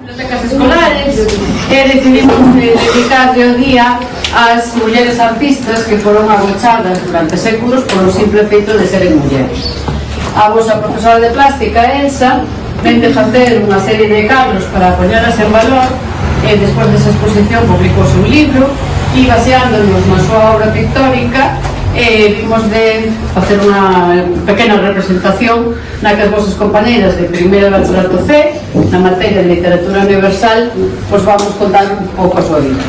bibliotecas escolares e decidimos dedicarle o día ás mulleres artistas que foron agochadas durante séculos polo simple feito de seren mulleres. A vosa profesora de plástica, Elsa, vende facer unha serie de cadros para poñeras en valor e despois desa exposición publicouse un libro e baseándonos na súa obra pictórica vimos de facer unha pequena representación na que as vosas compañeiras de primeiro bachillerato C na materia de literatura universal pois vamos contar un pouco a súa vida.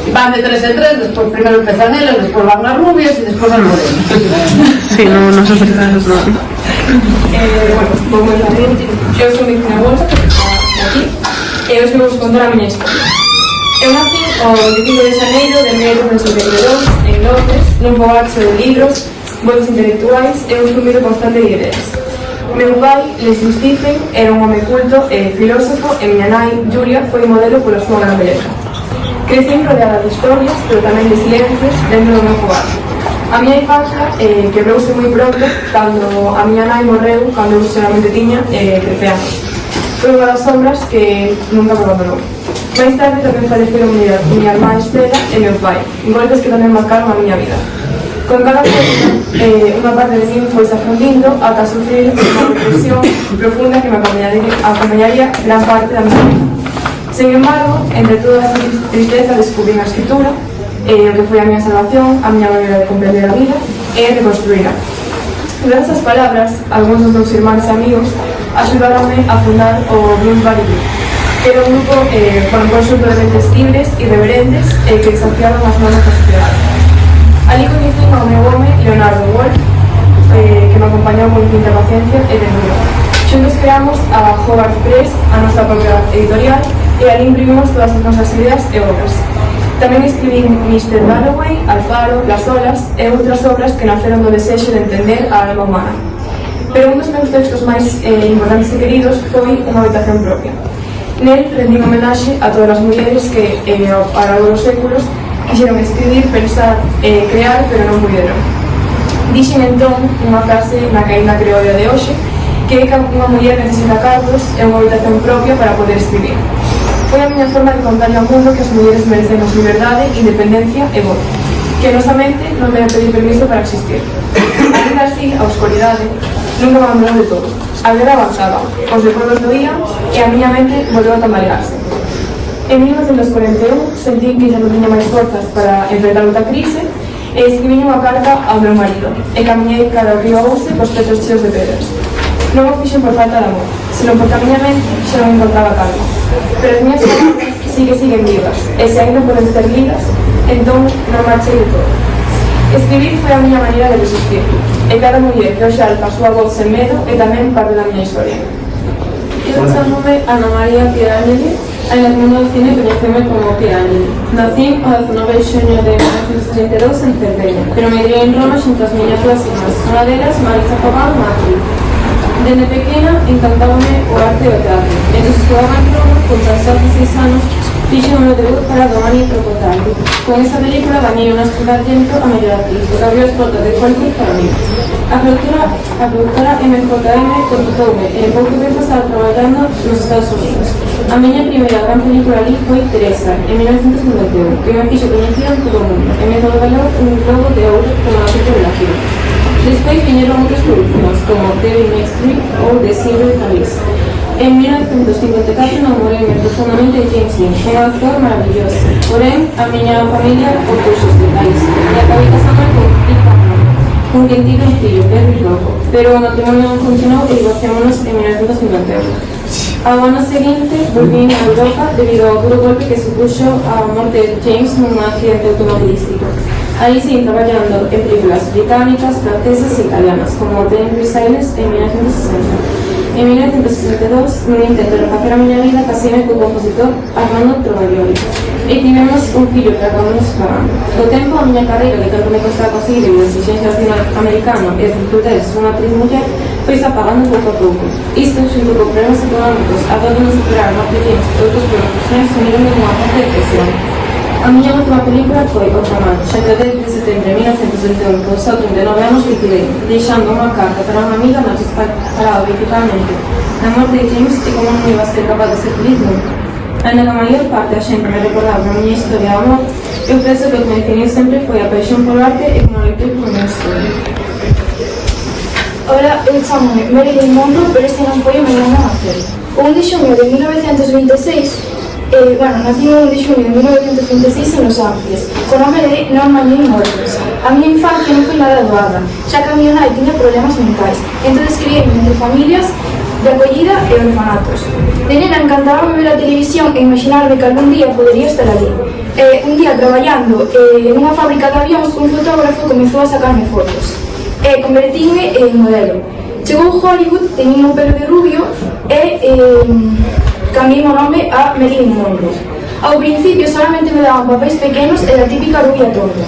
Van de 3 en 3, despois primeiro empezan elas, despois van as rubias e despois as morenas. Sí, non nos ofrecemos nada. Bueno, vou a ver, eu sou Micina Bolsa, que está aquí, e eu vou vos contar a miña historia. Eu nací o 25 de xaneiro de 1972 en Londres, nun fogacho de libros, votos intelectuais e un zumbido constante de ideas. Meu pai, Leslie Stephen, era un home culto e filósofo e miña nai, Julia, foi modelo pola súa gran beleza. Crecín rodeada de historias, pero tamén de silencios dentro do meu fogacho. A miña infancia quebrouse moi pronto cando a miña nai morreu cando eu solamente tiña 13 anos. Foi unha das sombras que nunca me abandonou. Mais tarde tamén faleceron miña irmá Estela e meu pai, golpes que tamén marcaron a miña vida. Con cada fecha, unha parte de min foi se afundindo ata sufrir unha depresión profunda que me acompañaría gran parte da miña vida. Sen embargo, entre toda esa tristeza descubrí a escritura, o que foi a miña salvación, a miña maneira de comprender a vida e reconstruíra. Grazas ás palabras, algúns dos meus irmáns e amigos axudaronme a fundar o Blues Barili, que era un grupo con un conxunto de mentes libres e irreverentes que desafiaban as normas da sociedade. Ali coñecín ao meu home, Leonardo Wolf, que me acompañou con infinita paciencia e ternura. Xuntos creamos a Hobart Press, a nosa propia editorial, e ali imprimimos todas as nosas ideas e obras. Tamén escribín Mr. Dalloway, Alfaro, Las Olas e outras obras que naceron do desexo de entender a alma humana. Pero un dos meus textos máis importantes e queridos foi Unha habitación propia. Nel rendín homenaxe a todas as mulleres que, ao largo dos séculos, quixeron escribir, pensar e crear, pero non puderon. Dixen entón unha frase na que ainda creo a día de hoxe, que unha muller necesita cartos e unha habitación propia para poder escribir. Foi a miña forma de contarle ao mundo que as mulleres merecemos liberdade, independencia e voz, que a nosa mente non debe pedir permiso para existir. Ainda así, a oscuridade nunca me abandonou de todo. A vida avanzaba, os recordos doían e a miña mente volveu a tambalearse. En 1941 sentí que xa non tiña máis forzas para enfrentar outra crise e escribí unha carta ao meu marido e camiñei cara ao río Ouse cos pechos cheos de pedras. Non o fixen por falta de amor, senón porque a miña mente xa non encontraba calma. Pero as miñas palabras siguen vivas e se ainda poden ser lidas, entón non marchei de todo. Escribir foi a miña maneira de resistir e cada muller que hoxe alza a súa voz sen medo é tamén parte da miña historia. Eu chamome Ana María Pierangeli. En el mundo do cine coñeceme como Pierangeli. Nací o 19 de xuño de 1932 en Cerdeña, pero me criei en Roma xunto as miñas dúas irmás, unha delas Maritza Pagán, unha actriz. Dende pequena encantábame o arte e o teatro. Entón estudaba en Roma, con 16 anos, fixen o meu debut para Domani e Trocotardi. Con esa película gañei unha Oscar d'Argento a mellor actriz, o que abriu as portas de Hollywood para mí. A productora MJM contratoume e en pouco tempo estaba traballando nos Estados Unidos. A miña primeira gran película ali foi Teresa, en 1951, que me fixo coñecida en todo o mundo e me regalou un globo de ouro como a revelación. Despois viñeron outras producións como Devil May Street ou The Secret Alice. En 1954 namorei profundamente de James Dean, un actor maravilloso. Porén, a miña familia opuxose a isto e acabei casando con Dick Cameron, con quen tive un fillo, Perry Rocco. Pero o matrimonio non funcionou e divorciámonos en 1951. Ao ano seguinte, volvín a Europa debido ao duro golpe que supuxo a morte de James nun accidente automobilístico. Aí seguí traballando en películas británicas, francesas e italianas, como The Angry Silence en 1960. En 1962, nun intento de refacer a miña vida, caseime co compositor Armando Trovaioli e tivemos un fillo que acabamos separando. Do tempo, a miña carreira, que tanto me costaba conseguir en exigencias de un americano e as dificultades de unha actriz muller, foi apagando pouco a pouco. Isto, xunto con problemas económicos, a dor de non superar máis pequenos e outros profesións, sumironme nunha forte depresión. A miña última película foi Ultraman, xa que o 10 de setembro de 1971, con só 39 anos, liquidei, deixando unha carta para unha amiga na que paraba verificadamente a morte de James e como non iba a ser capaz de ser feliz nunca. Ainda que a maior parte da xente me recordaba a miña historia de amor, eu penso que o que me definiu sempre foi a paixón polo arte e como lector por miña historia. Hola, eu chamo-me Marilyn Monroe, pero este non foi o meu ano a nacer. O 1 de xunio de 1926, nací no 1 de xunio de 1926 en Los Ángeles, co nome de Norma Jane Morris. A miña infancia non foi nada doada, xa que a miña nai tiña problemas mentais, entón criei entre familias de acollida e orfanatos. De nena encantaba ver a televisión e imaginarme que algún día podería estar ali. Un día traballando en unha fábrica de avións, un fotógrafo comezou a sacarme fotos. Convertíme en modelo. Chegou Hollywood, tenía un pelo de rubio e cambiei o nome a Marilyn Monroe. Ao principio solamente me daban papéis pequenos e a típica rubia tonta,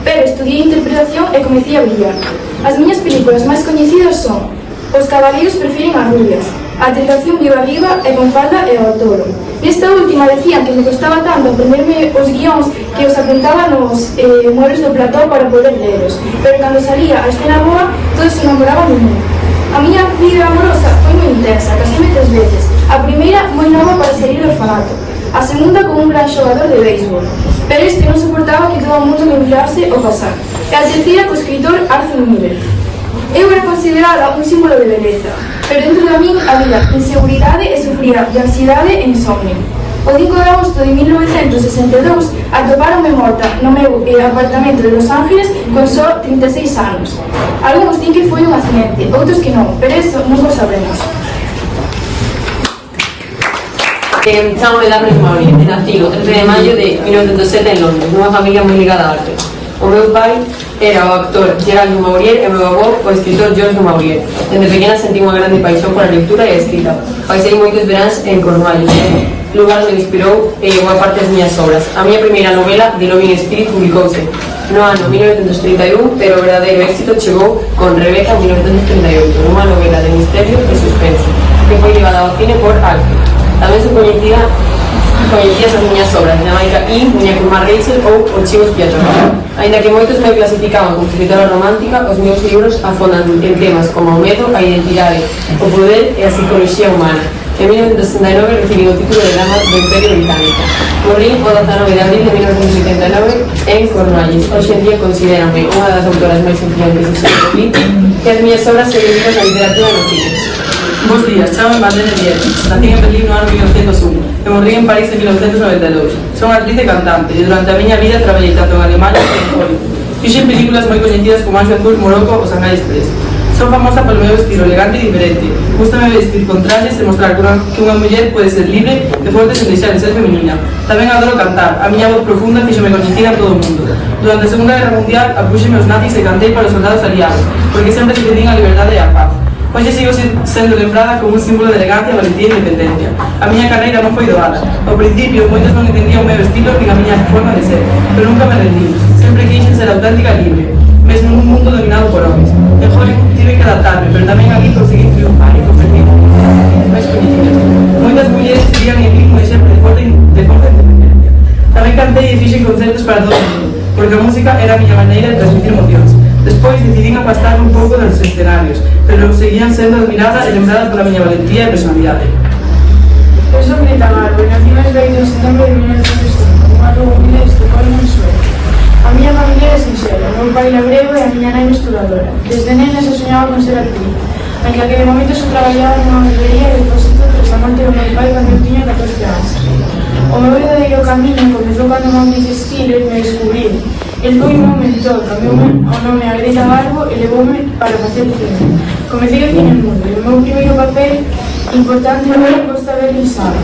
pero estudiei interpretación e comecei a brillar. As miñas películas máis coñecidas son Os cabaleiros prefiren as rubias, A tentación viva viva e con falda e ao toro. Nesta última decían que me costaba tanto aprenderme os guións que os apuntaba nos muebles do plató para poder leeros, pero cando salía a escena boa, todos se enamoraban de mí. A miña vida amorosa foi moi intensa, casime 3 veces. A primeira moi nova para salir do orfanato, a segunda con un gran xogador de béisbol, pero este non soportaba que todo o mundo me mirase ao pasar, e a terceira co escritor Arthur Miller. Eu era considerada un símbolo de beleza, pero dentro da min había inseguridade e sufría de ansiedade e insomnio. O 5 de agosto de 1962 atoparonme morta no meu apartamento de Los Ángeles con só 36 anos. Algunos din que foi un accidente, outros que non, pero eso non o sabemos. Chamo-me Daphne Maurier, nacido el 3 de maio de 1907 en Londres, nunha familia moi ligada á arte. O meu pai era o actor Gerald Maurier e o meu avó o escritor George Maurier. Dende pequena sentí unha grande paixón pola lectura e a escrita. Paisei moitos veráns en Cornualles, lugar onde me inspirou unha parte das miñas obras. A miña primeira novela, The Loving Spirit, publicouse no ano 1931, pero o verdadeiro éxito chegou con Rebecca en 1938, nunha novela de misterio e suspense, que foi llevada ao cine por Alfred. Tamén se coñecías as miñas obras de América I, Miña Curma Rachel ou O Chivo Expiatorio. Ainda que moitos me clasificaban como escritora romántica, os meus libros afondan en temas como o medo, a identidade, o poder e a psicología humana. En 1969 recibí o título de Dama do Imperio Británico. Morrí o 19 de abril de 1979 en Cornualles. Hoxe en día considérame unha das autoras máis influentes do século XX e as miñas obras se dedican á literatura no cine. Bos días, chamo Madeleine Dietrich, nací en Berlín no ano 1901 e morrí en París en 1992. Son actriz e cantante e durante a miña vida traballei tanto en Alemania como en Hollywood. Fixen películas moi coñecidas como Anxo Azul, Morocco ou Shanghai Express. Son famosa polo meu estilo elegante e diferente. Gústame vestir con trajes e mostrar que unha muller pode ser libre e forte sen deixar de ser feminina. Tamén adoro cantar. A miña voz profunda fíxome coñecida en todo o mundo. Durante a Segunda Guerra Mundial apúxeme os nazis e cantei para os soldados aliados, porque sempre defendín a liberdade e a paz. Hoxe sigo sendo lembrada como un símbolo de elegancia, valentía e independencia. A miña carreira non foi doada. Ao principio, moitos non entendían o meu estilo nin a miña forma de ser, pero nunca me rendí. Sempre quixen ser auténtica e libre, mesmo nun mundo dominado por homens. En Hollywood tive que adaptarme, pero tamén aquí conseguí triunfar e convertirme máis coñecidas. Moitas mulleres seguían en mí un exemplo de forte independencia. Tamén cantei e fixen concertos para todo o mundo, porque a música era a miña maneira de transmitir emocións. Despois decidín apastarme un pouco dos escenarios, pero seguían sendo admirada e lembrada pola miña valentía e personalidade. Eu sou Greta Garbo e nací no 20 de setembro de 1965, unha rúa humilde de Estocolmo, en Suecia. A miña familia é sincera, o meu pai labrego e a miña nai mestradora. Desde nena se soñaba con ser actriz. En aquele momento se traballaba nunha barbería e deposito tras a morte do meu pai cando eu tiña 14 anos. O meu verdadeiro camiño comezou cando Maurice Stiller me descubriu. El foi un mentor, cambioume o nome a Greta Garbo e levoume para facer cine. Comecei o cine mudo e o meu primeiro papel importante foi Costa Verde y Sara.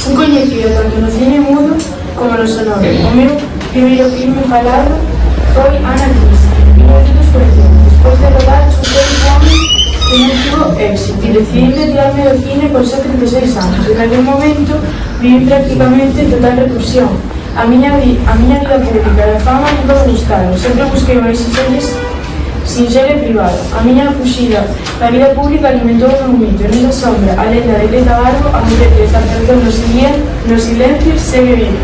Un coñecido tanto no cine mudo como no sonoro. O meu primeiro filme falado foi Ana Cristi, en 1941. Despois de rodar os 6 anos que non tivo éxito e decidí retirarme do cine con só 36 anos. En aquel momento viví prácticamente total reclusión. A miña vida pública e a fama nunca me gustaron. Sempre busquei máis sinxela e privada. A miña fuxida da vida pública alimentou o meu mito. Nesa sombra, a lenda de Greta Garbo, a muller que desapareceu no silencio, segue viva.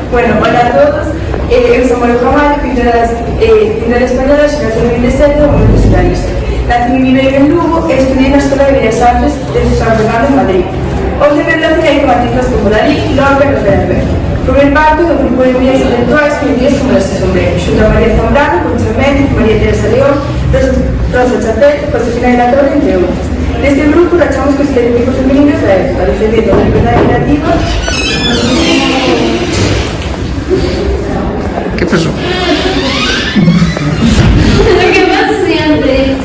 Bueno, hola a todos. Eu sou María Romario, pintora española, xeración 27, do movimento socialista. nací e vivei en Lugo e estudiei na Escola de Bellas Artes de San Fernando en Madrid. Onde me relacionei con artistas como Dalí, Lorca e Roberto. Formei parte do grupo de mulleres intelectuais conhecidas como las Sombreros, xunto a María Zambrano, Concha Méndez, María Teresa León, Rosa Chapel, Josefina de la Torre, entre outros. Neste grupo rachamos cos estereotipos femeninos da época, defendendo a liberdade creativa. ¿Qué pasó? ¿Qué pasa siempre?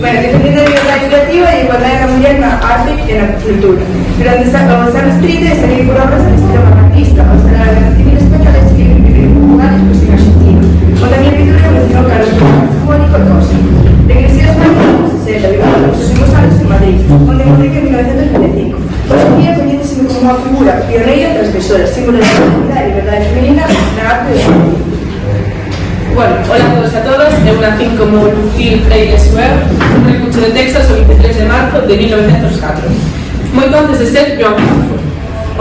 Bueno, defendendo a liberdade creativa e a igualdade da muller na arte e na cultura. Durante os anos 30 estarei por obras de estilo vanguardista, ao estar a Guerra Civil Española e seguir en Portugal e despois en Argentina, onde a minha pintura evolucionou cara ao simbólico e cósmico. Regresé a España en los 60, viviendo los últimos años en Madrid, donde morrí en 1925. Hoy en día coñéceseme como unha figura pioneira e transgresora, símbolo de la liberdade femenina na arte de Madrid. Bueno, hola a todos e a todas, eu nací como Lucille Freire Suer, un recucho de Texas o 23 de marzo de 1904. Moito antes de ser Joan Crawford.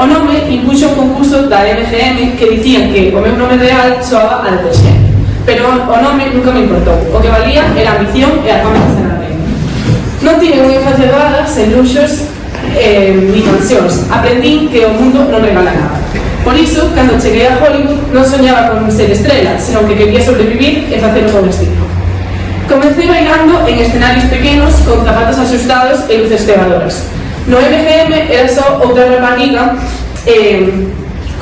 O nome impuxo un concurso da MGM que dicían que o meu nome real soaba a depresión, pero o nome nunca me importou. O que valía era a ambición e a fama de ser reina. Non tive unha infancia doada, sen luxos ni mansións. Aprendín que o mundo non regala nada. Por iso, cando cheguei a Hollywood, non soñaba con ser estrela, senón que quería sobrevivir e facelo con estilo. Comecei bailando en escenarios pequenos con zapatos asustados e luces cegadoras. No MGM era só outra rapariga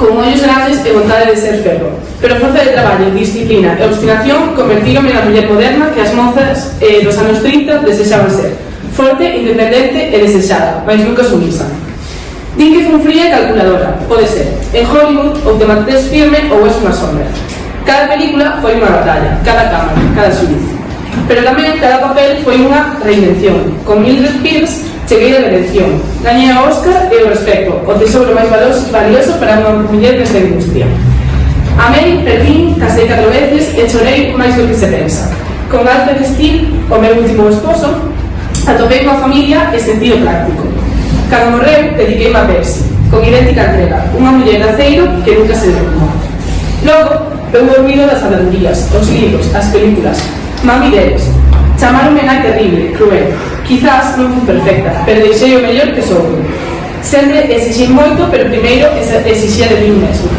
con ollos grandes e vontade de ser ferro. Pero forza de traballo, disciplina e obstinación convertíronme na muller moderna que as mozas dos anos 30 desexaban ser. Forte, independente e desexada, mas nunca sumisa. Din que fun fría e calculadora, pode ser. En Hollywood ou te mantés firme ou és unha sombra. Cada película foi unha batalla, cada cámara, cada xuiz. Pero tamén cada papel foi unha reinvención. Con Mildred Pierce cheguei a redención. Gañei a Oscar e o respeto, o tesouro máis valioso para unha muller desta industria. Amei, perdín, casei 4 veces e chorei máis do que se pensa. Con Alfred Steele, o meu último esposo, atopei unha familia e sentido práctico. Cando morreu, dediquei a Percy, con idéntica entrega, unha muller de aceiro que nunca se derrumou. Logo, veu o olvido das sabedorías, os libros, as películas. Mami deles. Chamaronme nai terrible, cruel. Quizás non fui perfecta, pero deixei o mellor que sou. Sempre exixí moito, pero primeiro exixía de mí mesmo.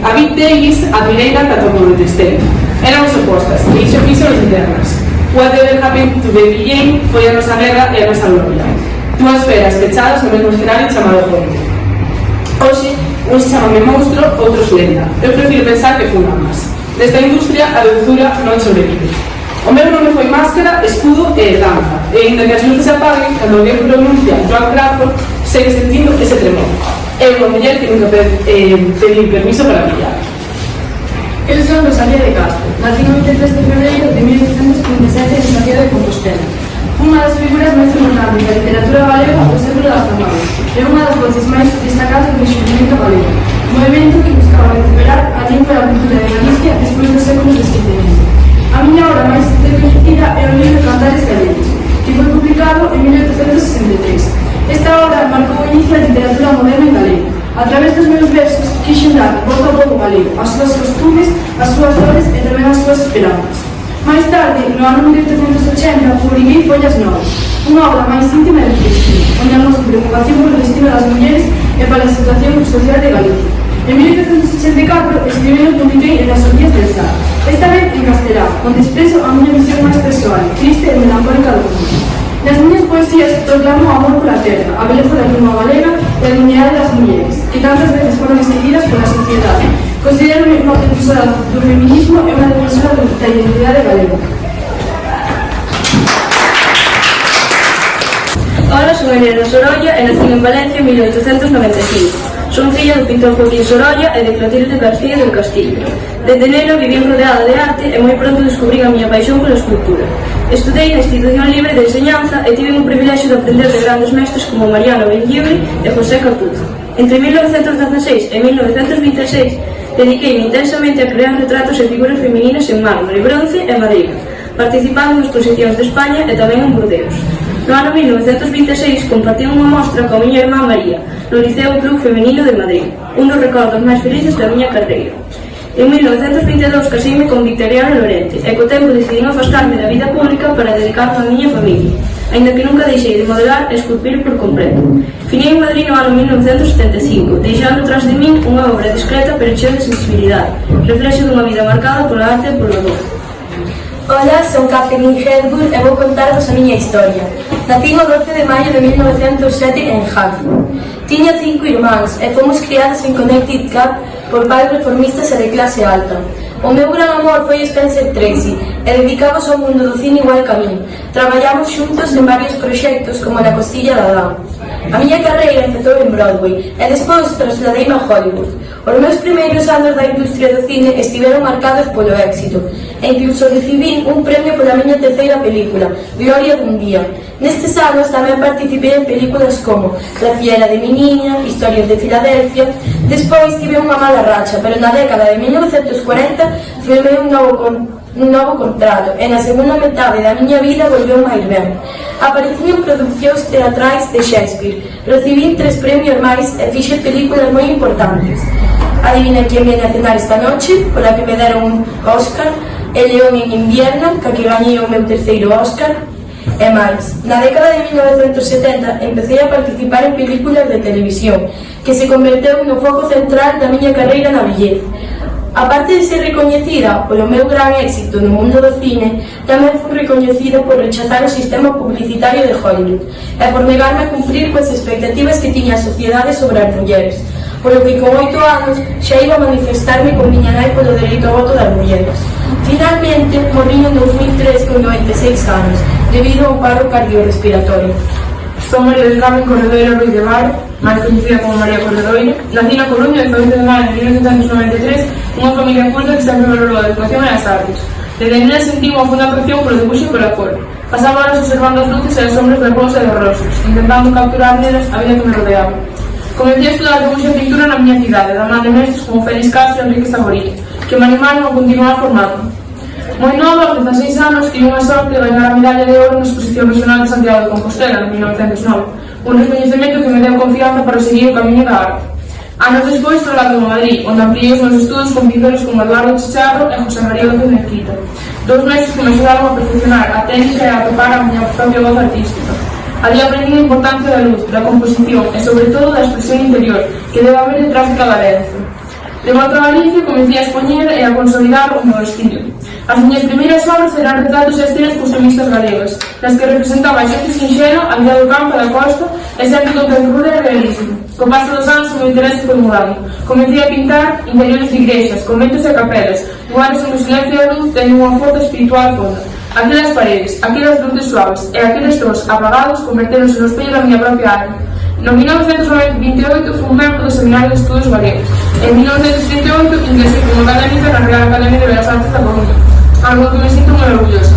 A Bette Davis admirei na tanto como detestei. Éramos opostas, e iso fixo nos internas. Whatever happened to Baby Jane foi a nosa guerra e a nosa gloria. Dúas feras pechadas no mesmo escenario chamado Hollywood. Hoxe, uns chamame monstro, outros lenda. Eu prefiro pensar que fun ambas. Nesta industria, a dulzura non sobrevive. O meu nome foi máscara, escudo e danza. E ainda que as luces se apaguen, cando alguén pronuncia Joan Crawford, segue sentindo ese tremor. É unha muller que nunca pediu permiso para brillar. Eu son Rosalía de Castro. Nací no 23 de fevereiro de 1857 en Santiago de Compostela. Unha das figuras máis importantes da literatura galega do século XIX. É unha das voces máis destacadas do descubrimento galego. Movimento que buscaba recuperar a lingua e a cultura de Galicia despois dos séculos de esquecemento. A miña obra máis reconhecida é o libro Cantares Galegos, que foi publicado en 1863. Esta obra marcou o inicio da literatura moderna en galego. A través dos meus versos, quixen dar voz ao povo galego, as súas costumes, as súas dores e tamén as súas esperanzas. Mais tarde, no ano 1880, publiquei Follas Novas, unha obra máis íntima e reflexiva, onde amostra preocupación polo destino das mulleres e para a situación social de Galicia. En 1884, escribí e publiquei En las orillas del Sar, esta vez en castelán, onde expreso a miña visión máis persoal, triste e melancólica do mundo. Nas miñas poesías proclamo o amor pola terra, a beleza da lingua galega e a dignidade das mulleres, que tantas veces foron esquecidas pola sociedade. Considero-me unha defensora do feminismo e unha defensora da identidade galega. Hola, son Elena Sorolla e nací en Valencia en 1895. Son filla do pintor Joaquín Sorolla e de Clotilde García del Castillo. Desde neno viví rodeada de arte e moi pronto descubrín a miña paixón pola escultura. Estudei na Institución Libre de Enseñanza e tive o privilexio de aprender de grandes mestres como Mariano Benlliure e José Capuz. Entre 1916 e 1926 dediqueime intensamente a crear retratos e figuras femininas en mármore, bronce e madeira, participando en exposicións de España e tamén en Burdeos. No ano 1926 compartí unha mostra coa miña irmá María no Liceo Club Femenino de Madrid, un dos recordos máis felices da miña carreira. En 1922 caseime con Victoriano Lorente e co tempo decidín afastarme da vida pública para dedicarme á miña familia, aínda que nunca deixei de modelar e esculpir por completo. Finei en Madrid no ano 1975, deixando tras de min unha obra discreta pero chea de sensibilidade, reflexo dunha vida marcada pola arte e polo amor. Ola, son Catherine Hedbull e vou contarvos a miña historia. Nacín o 12 de maio de 1907 en Hartford. Tiña 5 irmáns e fomos criados en Connecticut por pais reformistas e de clase alta. O meu gran amor foi Spencer Tracy e dedicamos ao mundo do cine igual que a min. Traballamos xuntos en varios proxectos como Na Costilla de Adán. A miña carreira empezou en Broadway e despois trasladeime a Hollywood. Os meus primeiros anos da industria do cine estiveron marcados polo éxito e incluso recibín un premio pola miña terceira película, Gloria dun día. Nestes anos tamén participei en películas como La fiera de mi niña, Historias de Filadelfia. Despois tive unha mala racha, pero na década de 1940 filmei un novo contrato e na segunda metade da miña vida volveu máis ben. Aparecí en producións teatrais de Shakespeare, recibín 3 premios máis e fixe películas moi importantes. Adivina quién viene a cenar esta noche, pola que me deron un Oscar, El león en invierno, ca que gañei o meu terceiro Oscar, e máis. Na década de 1970 empecé a participar en películas de televisión, que se converteu no foco central da miña carreira na vellez. Aparte de ser recoñecida polo meu gran éxito no mundo do cine, tamén fui recoñecida por rechazar o sistema publicitario de Hollywood e por negarme a cumprir coas expectativas que tiña a sociedade sobre as mulleres, polo que con 8 anos xa iba a manifestarme con miña nai polo dereito ao voto das mulleres. Finalmente, morrí en 2003 con 96 anos, debido a un paro cardiorrespiratorio. Son María del Carmen Corredoira Ruiz de Bar, máis coñecida como María Corredoira. Nací na Coruña el 20 de maio de 1993, unha familia culta que sempre valorou a educación e as artes. Desde nena sentí unha fonda atracción polo dibuixo e pola cor. Pasaba horas observando as luces e as sombras das rosas e dos rosas, intentando capturar nelas a vida que me rodeaba. Comecei a estudar dibuixo e pintura na miña cidade, da man de mestres como Félix Castro e Enrique Saborín, que me animaron a continuar formando. Moi nova, aos 16 anos, tive unha sorte de gañar a medalla de ouro na Exposición Regional de Santiago de Compostela, en 1909, un reconhecemento que me deu confianza para seguir o camiño da arte. Anos despois trasladou a Madrid, onde ampliei os meus estudos con pintores como Eduardo Chicharro e José María López Mezquita, 2 meses que me axudaron a perfeccionar a técnica e a topar a miña propia voz artística. Allí aprendí a importancia da luz, da composición e, sobre todo, da expresión interior que debe haber detrás de cada lienzo. De volta a Galicia, comecei a expoñer e a consolidar o meu estilo. As miñas primeiras obras eran retratos e estilos costumistas galegas, nas que representaba a xente sinxela, a vida do campo e da costa, e sempre con ternura e realismo. Co paso dos anos, o meu interese foi mudando. Comecei a pintar interiores de igrexas, conventos e capelas, lugares onde o silencio e a luz teñen unha forza espiritual fonda. Aquelas paredes, aquelas luces suaves e aqueles tons apagados converteronse no espello da miña propia alma. No 1928 fui un membro do Seminario de Estudos Galegos. En 1938 ingresei como académica na Real Academia de Belas Artes da Coruña, algo que me sinto moi orgullosa.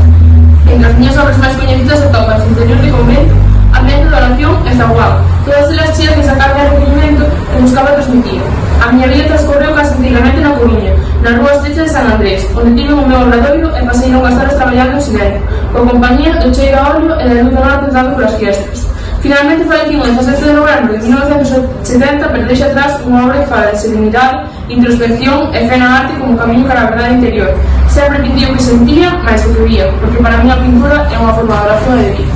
Entre as miñas obras máis coñecidas atopan Interior de Convento, Ambiente de Oración e Zaguán, todas elas cheas de sacar de requerimento que buscaba transmitir. A miña vida transcorreu casi integramente na Coruña, na rúa estrecha de San Andrés, onde tive o meu obradoiro e pasei longas horas traballando en silencio, coa compañía do cheiro a óleo e da luz do mar tentando polas fiestas. Finalmente falecimos o 17 de novembro de 1970, pero deixa atrás unha obra que fala de serenidade, introspección e fe na arte como camiño para a verdade interior. Sempre pintí o que sentía, máis o que vía, porque para mí a pintura é unha forma de oración e de vida.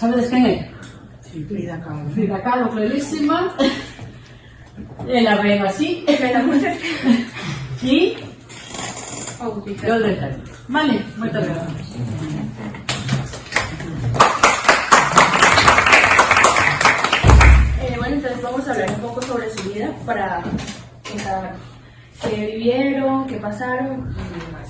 Sabedes quen é? Frida Kahlo. Frida Kahlo, clarísima. Ela ven así. E... yo le traigo. Vale, moitas gracias. Bueno, entonces vamos a hablar un poco sobre su vida para contar qué vivieron, qué pasaron y demás.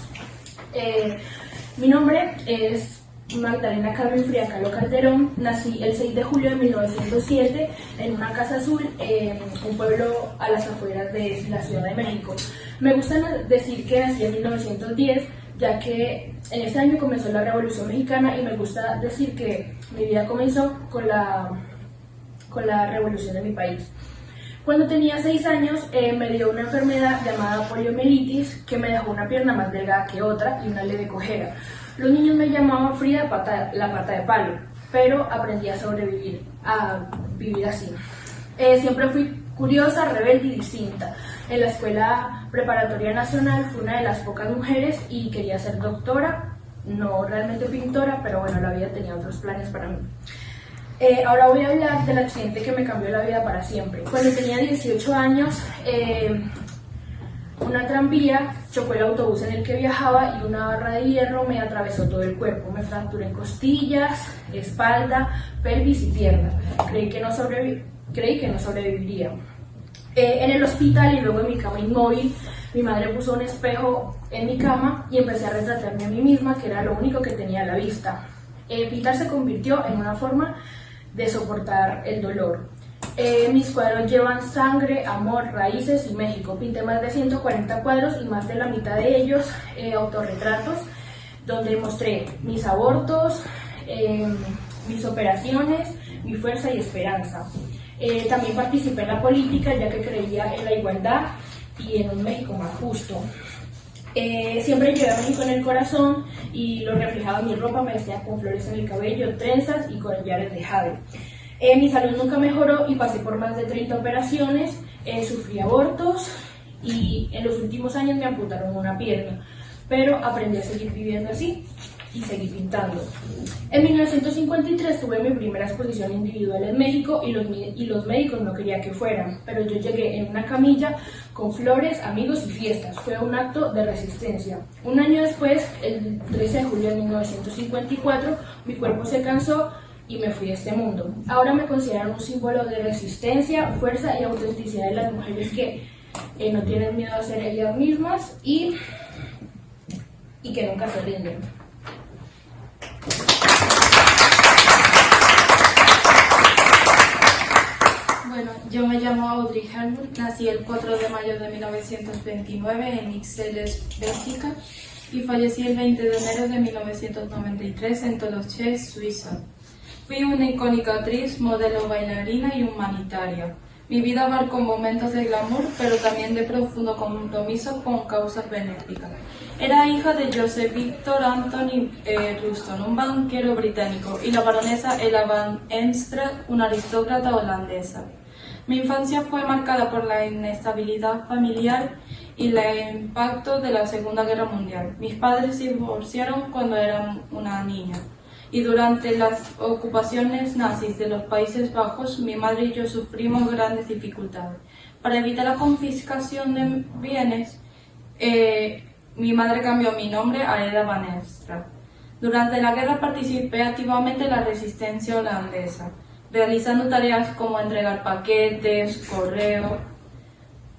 Mi nombre es Magdalena Carmen Frida Kahlo Calderón. Nací el 6 de julio de 1907 en una casa azul en un pueblo a las afueras de la Ciudad de México. Me gusta decir que nací en 1910, ya que en ese año comenzó la Revolución Mexicana y me gusta decir que mi vida comenzó con la revolución de mi país. Cuando tenía 6 años me dio una enfermedad llamada poliomielitis que me dejó una pierna más delgada que otra y una leve cojera. Los niños me llamaban Frida la pata de palo, pero aprendí a sobrevivir, a vivir así. Siempre fui curiosa, rebelde y distinta. En la Escuela Preparatoria Nacional fui una de las pocas mujeres y quería ser doctora, no realmente pintora, pero bueno, la vida tenía otros planes para mí. Ahora voy a hablar del accidente que me cambió la vida para siempre. Cuando tenía 18 años, una tranvía chocó el autobús en el que viajaba y una barra de hierro me atravesó todo el cuerpo. Me fracturé en costillas, espalda, pelvis y piernas. Creí que no sobreviviría. En el hospital y luego en mi cama inmóvil, mi madre puso un espejo en mi cama y empecé a retratarme a mí misma, que era lo único que tenía a la vista. Pintar se convirtió en una forma de soportar el dolor. Mis cuadros llevan sangre, amor, raíces y México. Pinté más de 140 cuadros y más de la mitad de ellos autorretratos, donde mostré mis abortos, mis operaciones, mi fuerza y esperanza. También participé en la política, ya que creía en la igualdad y en un México más justo. Siempre llevé a México en el corazón y lo reflejaba en mi ropa. Me vestía con flores en el cabello, trenzas y collares de jade. Mi salud nunca mejoró y pasé por más de 30 operaciones, sufrí abortos y en los últimos años me amputaron una pierna, pero aprendí a seguir viviendo así y seguí pintando. En 1953 tuve mi primera exposición individual en México y los médicos no querían que fueran, pero yo llegué en una camilla con flores, amigos y fiestas. Fue un acto de resistencia. Un año después, el 13 de julio de 1954, mi cuerpo se cansó y me fui de este mundo. Ahora me consideran un símbolo de resistencia, fuerza y autenticidad de las mujeres que no tienen miedo a ser ellas mismas y que nunca se rinden. Bueno, yo me llamo Audrey Helmut, nací el 4 de mayo de 1929 en Ixelles, Bélgica, y fallecí el 20 de enero de 1993 en Toulouse, Suiza. Fui una icónica actriz, modelo, bailarina y humanitaria. Mi vida abarcó momentos de glamour, pero también de profundo compromiso con causas benéficas. Era hija de Joseph Victor Anthony Ruston, un banquero británico, y la baronesa Ella van Heemstra, una aristócrata holandesa. Mi infancia fue marcada por la inestabilidad familiar y el impacto de la Segunda Guerra Mundial. Mis padres se divorciaron cuando era una niña. Y durante las ocupaciones nazis de los Países Bajos, mi madre y yo sufrimos grandes dificultades. Para evitar la confiscación de bienes, mi madre cambió mi nombre a Ella van Heemstra. Durante la guerra participé activamente en la resistencia holandesa, realizando tareas como entregar paquetes, correo.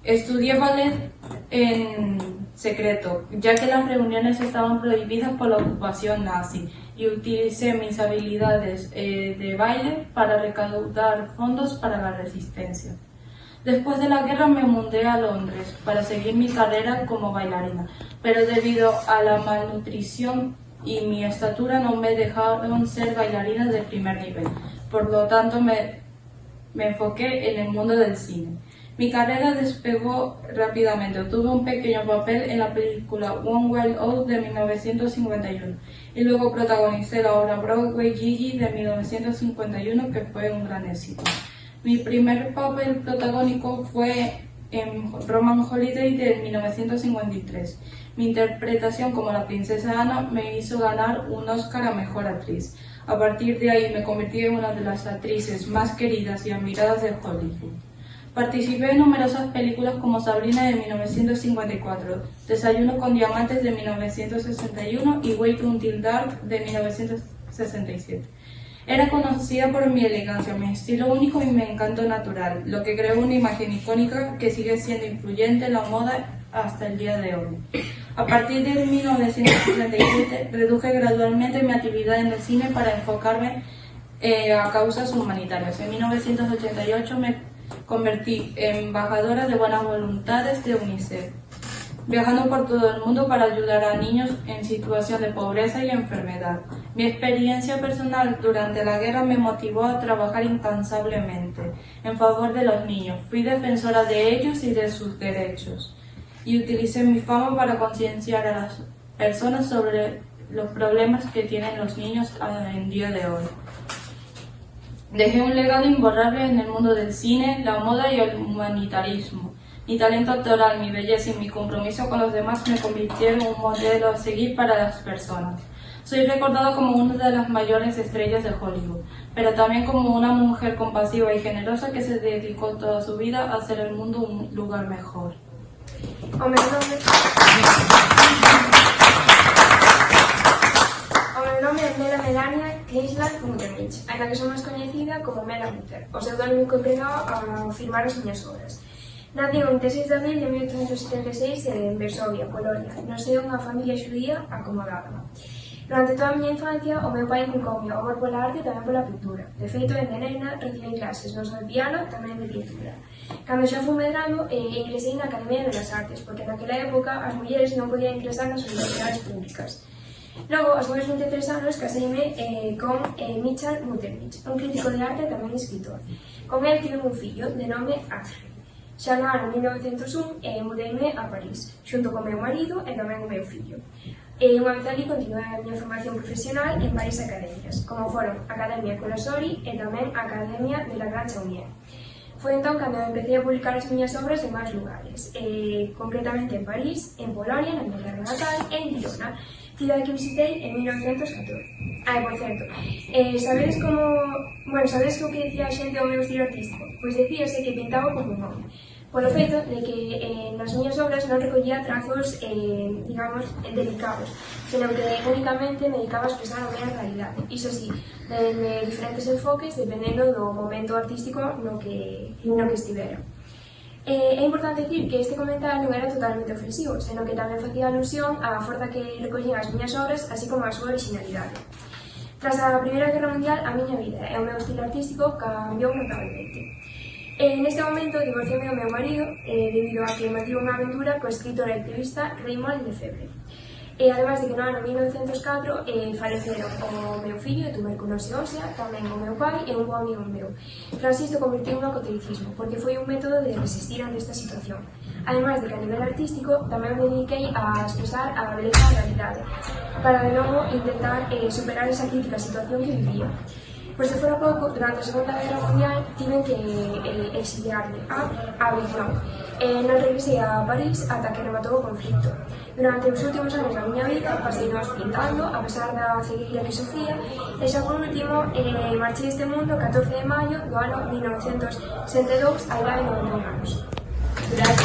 Estudié ballet en secreto, ya que las reuniones estaban prohibidas por la ocupación nazi, y utilicé mis habilidades de baile para recaudar fondos para la resistencia. Después de la guerra me mudé a Londres para seguir mi carrera como bailarina, pero debido a la malnutrición y mi estatura no me dejaron ser bailarina de primer nivel. Por lo tanto me enfoqué en el mundo del cine. Mi carrera despegó rápidamente. Tuve un pequeño papel en la película One Wild Oat de 1951 y luego protagonicé la obra Broadway Gigi de 1951, que fue un gran éxito. Mi primer papel protagónico fue en Roman Holiday de 1953. Mi interpretación como la princesa Ana me hizo ganar un Oscar a Mejor Actriz. A partir de ahí me convertí en una de las actrices más queridas y admiradas de Hollywood. Participé en numerosas películas como Sabrina de 1954, Desayuno con Diamantes de 1961 y Wait Until Dark de 1967. Era conocida por mi elegancia, mi estilo único y mi encanto natural, lo que creó una imagen icónica que sigue siendo influyente en la moda hasta el día de hoy. A partir de 1967 reduje gradualmente mi actividad en el cine para enfocarme a causas humanitarias. En 1988 me convertí en embajadora de buenas voluntades de UNICEF, viajando por todo el mundo para ayudar a niños en situación de pobreza y enfermedad. Mi experiencia personal durante la guerra me motivó a trabajar incansablemente en favor de los niños. Fui defensora de ellos y de sus derechos, y utilicé mi fama para concienciar a las personas sobre los problemas que tienen los niños en día de hoy. Dejé un legado imborrable en el mundo del cine, la moda y el humanitarismo. Mi talento actoral, mi belleza y mi compromiso con los demás me convirtieron en un modelo a seguir para las personas. Soy recordado como una de las mayores estrellas de Hollywood, pero también como una mujer compasiva y generosa que se dedicó toda su vida a hacer el mundo un lugar mejor. O meu nome é Mela Melania Kinsland Mutternich, ainda que son máis coñecida como Mela Mutter, o pseudónimo que empregaba ao firmar as miñas obras. Nací o 26 de abril de 1876 en Varsovia, Polonia, no seo unha familia xudía acomodada. Durante toda a miña infancia, o meu pai inculcoume o amor pola arte e tamén pola pintura. De feito, desde nena, recibín clases non só de piano, tamén de pintura. Cando xa fui medrando, ingresei na Academia de las Artes, porque naquela época as mulleres non podían ingresar nas universidades públicas. Logo, aos meus 23 anos, caseime con Michal Mutternich, un crítico de arte e tamén escritor. Con el tive un fillo, de nome Ángel. Xa no ano 1901, mudeime a París, xunto co meu marido e tamén o meu fillo. Unha vez ali continuei a miña formación profesional en varias academias, como foron Academia Colasori e tamén Academia de la Gran Chaumière. Foi entón cando empecé a publicar as miñas obras en máis lugares, concretamente en París, en Polonia, na miña terra natal, e en Girona, cidade que visitei en 1914. Por certo, sabedes como... Bueno, sabedes o que decía a xente ao meu estilo artístico? Pois decíase que pintaba como un home, polo feito de que nas miñas obras non recollía trazos, digamos, delicados, senón que únicamente me dedicaba a expresar a miña realidade. Iso sí, de diferentes enfoques, dependendo do momento artístico no que estivera. É importante dicir que este comentario non era totalmente ofensivo, senón que tamén facía alusión á forza que recollían as miñas obras, así como a súa originalidade. Tras a Primeira Guerra Mundial, a miña vida e o meu estilo artístico cambiou notablemente. Neste momento, divorciei do meu marido debido a que mantivo unha aventura co escritor e activista Raymond Lefebvre. Ademais de que no ano 1904 faleceron o meu fillo de tuberculose ósea, tamén o meu pai e un bo amigo meu. Francisco convertiu no catolicismo, porque foi un método de resistir ante esta situación. Ademais de que a nivel artístico tamén me dediquei a expresar a beleza da realidade, para de novo intentar superar esa crítica situación que vivía. Por se fora pouco, durante a Segunda Guerra Mundial tiven que exiliarme a Aviñón. Non regresei a París ata que rematou o conflito. Durante os últimos anos da miña vida pasei-nos pintando, a pesar da cegueira que sofría, e xa por último marchei deste mundo 14 de maio do ano 1962, a idade de 91 anos. Gracias.